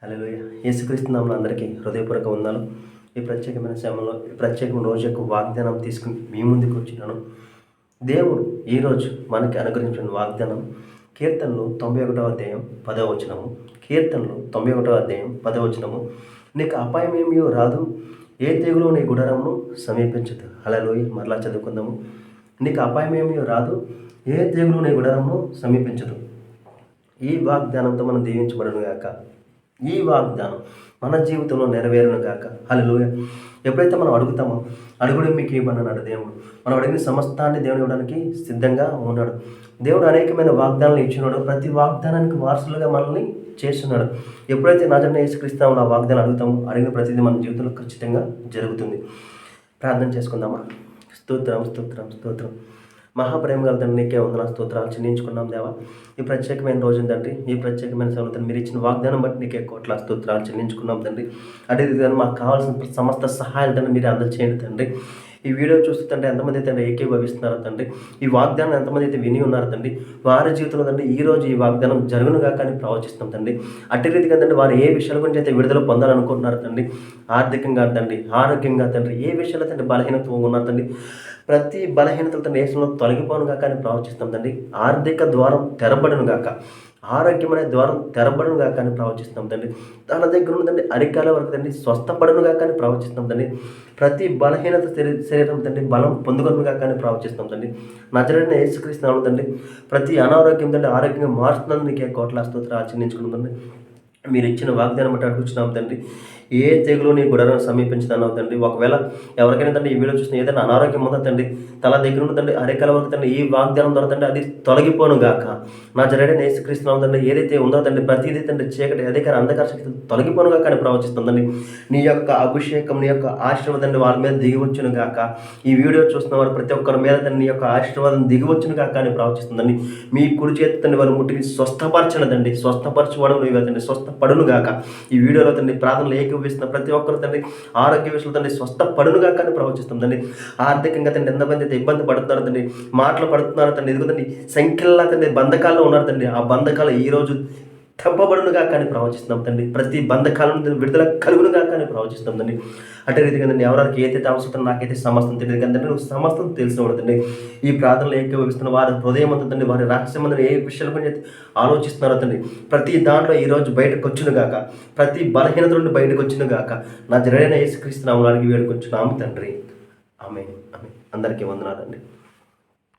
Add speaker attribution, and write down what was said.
Speaker 1: హల్లెలూయా. యేసుక్రీస్తు నామములో అందరికీ హృదయపూర్వక వందనాలు. ఈ ప్రత్యేకమైన సమయంలో ఈ ప్రత్యేకమైన రోజు యొక్క వాగ్దానం తీసుకుని మీ ముందుకు వచ్చినాను. దేవుడు ఈరోజు మనకి అనుగ్రహించిన వాగ్దానం కీర్తనలు 91వ అధ్యాయం 10వ వచనము. కీర్తనలు 91వ అధ్యాయం 10వ వచనము. నీకు అపాయమేమీ రాదు, ఏ తెగులు నీ గుడారమును సమీపించదు. హల్లెలూయా. మరలా చదువుకుందాము. నీకు అపాయమేమీ రాదు, ఏ తెగులు నీ గుడారమును సమీపించదు. ఈ వాగ్దానంతో మనం దీవించబడను గాక. ఈ వాగ్దానం మన జీవితంలో నెరవేరును గాక. హల్లెలూయా. ఎప్పుడైతే మనం అడుగుతామో అడుగుడు మీకు ఏమన్నాడు దేవుడు. మనం అడిగిన సమస్తాన్ని దేవుడు ఇవ్వడానికి సిద్ధంగా ఉన్నాడు. దేవుడు అనేకమైన వాగ్దానాలు ఇచ్చినాడు. ప్రతి వాగ్దానానికి వారసులుగా మనల్ని చేస్తున్నాడు. ఎప్పుడైతే నాజరైన యేసుక్రీస్తు ఆ వాగ్దానం అడుగుతామో అడిగిన ప్రతిదీ మన జీవితంలో ఖచ్చితంగా జరుగుతుంది. ప్రార్థన చేసుకుందామా. స్తోత్రం స్తోత్రం స్తోత్రం. మహాప్రేమ గల తండ్రి, నీకే వందనాలు స్తోత్రాలు చెల్లించుకున్నాం దేవా. ఈ ప్రత్యేకమైన రోజు తండ్రి, ఈ ప్రత్యేకమైన సమయంలో తండ్రి మీరు ఇచ్చిన వాగ్దానం బట్టి నీకే కోట్ల స్తోత్రాలు చెల్లించుకున్నాం తండ్రి. అదే విధంగా మాకు కావాల్సిన సమస్త సహాయాలు తండ్రి మీరు అందచేయండి తండ్రి. ఈ వీడియో చూస్తుంటే ఎంతమంది తండ్రి ఏకీభవిస్తున్నారో తండ్రి, ఈ వాగ్దానం ఎంతమంది అయితే విని ఉన్నారు తండ్రి, వారి జీవితంలో తండ్రి ఈరోజు ఈ వాగ్దానం జరుగునుగా కానీ ప్రవచిస్తాం తండ్రి. అట్టి రీతిగా తండ్రి వారు ఏ విషయాల గురించి అయితే విడుదల పొందాలనుకుంటున్నారు తండ్రి, ఆర్థికంగా తండ్రి, ఆరోగ్యంగా తండ్రి, ఏ విషయాలు తండ్రి బలహీనత ఉన్నారు తండ్రి, ప్రతి బలహీనతలు తండ్రి యేసులో తొలగిపోను కానీ ప్రవచిస్తాం తండ్రి. ఆర్థిక ద్వారం తెరబడును గాక, ఆరోగ్యం అనే ద్వారం తెరబడును గాక అని ప్రవచిస్తాం తండ్రి. తన దగ్గర ఉన్నదండి అరికాల వరకు తండ్రి స్వస్థపడును గాక అని ప్రవచిస్తాం తండ్రి. ప్రతి బలహీనత శరీరం తండ్రి బలం పొందుకొను గాక అని ప్రవచిస్తాం తండ్రి. నజరేయుడైన యేసుక్రీస్తు నామములో తండ్రి ప్రతి అనారోగ్యం తండ్రి ఆరోగ్యంగా మారుతున్నందుకు నీకే కోట్ల స్తోత్రాలు ఆచరించుకుంటుంది. మీరు ఇచ్చిన వాగ్దానం బట్టి అడుగుతున్నాం తండ్రి. ఏ తెగులు నీ గుడారం సమీపించదన్నావు తండ్రి. ఒకవేళ ఎవరికైనా తండ్రి ఈ వీడియో చూసిన ఏదైనా అనారోగ్యం ఉందా తండ్రి, తల దగ్గర ఉన్న తండ్రి అరికల వరకు తండ్రి ఈ వాగ్దానం ద్వారా తండ్రి అది తొలగిపోను గాక. నజరేయుడైన యేసుక్రీస్తు నామములో తండ్రి ఏదైతే ఉందో తండ్రి ప్రతిదీ తండ్రి చీకటి అధికార అంధకార శక్తి తొలగిపోను గాక అని ప్రవచిస్తుందండి. నీ యొక్క అభిషేకం, నీ యొక్క ఆశీర్వాదం వాళ్ళ మీద దిగివచ్చును గాక. ఈ వీడియో చూస్తున్న వారు ప్రతి ఒక్కరి మీద తండ్రి నీ యొక్క ఆశీర్వాదం దిగివచ్చును గాక అని ప్రవచిస్తుందండి. మీ కుడి చేతి తండ్రి వారు ముట్టికి స్వస్థపరచనదండి, స్వస్థపరచుకోవడం నువ్వు తండ్రి స్వస్థపడును గాక. ఈ వీడియోలో తండ్రి ప్రార్థనలు ఏకీభవిస్తున్న ప్రతి ఒక్కరు తండ్రి ఆరోగ్య విషయంలో తండ్రి స్వస్థపడును గాక అని ప్రవచిస్తుందండి. ఆర్థికంగా తండ్రి ఎంతమంది అయితే ఇబ్బంది పడుతున్నారు తండ్రి, మాటలు పడుతున్నారు తండ్రి, ఎదుగుతండి సంఖ్యలా తండ్రి బంధకాల్లో ఉన్నారు తండ్రి, ఆ బంధకాలు ఈరోజు తప్పబడునుగా కానీ ప్రవచిస్తున్నాం తండ్రి. ప్రతి బంధకాలను విడుదల కలుగునుగా కానీ ప్రవచిస్తాం తండ్రి. అటే రీతిగా తండ్రి ఎవరికి ఏదైతే అవసరం నాకైతే సమస్తం తెలియదు కానీ నువ్వు సమస్తం తెలిసిన తండ్రి. ఈ ప్రార్థనలు ఏకీభవిస్తున్న వారి హృదయం అంతా తండ్రి, వారి రహస్యమంతా ఏ విషయాల గురించి అయితే ఆలోచిస్తున్నారో తండ్రి, ప్రతి దాంట్లో ఈరోజు బయటకు వచ్చును గాక. ప్రతి బలహీనత నుండి బయటకు వచ్చును గాక. నజరేయుడైన యేసుక్రీస్తు నామములో అడిగి వేడుకొంచున్నాము తండ్రి. ఆమేన్. ఆమేన్. అందరికీ వందనాలండి.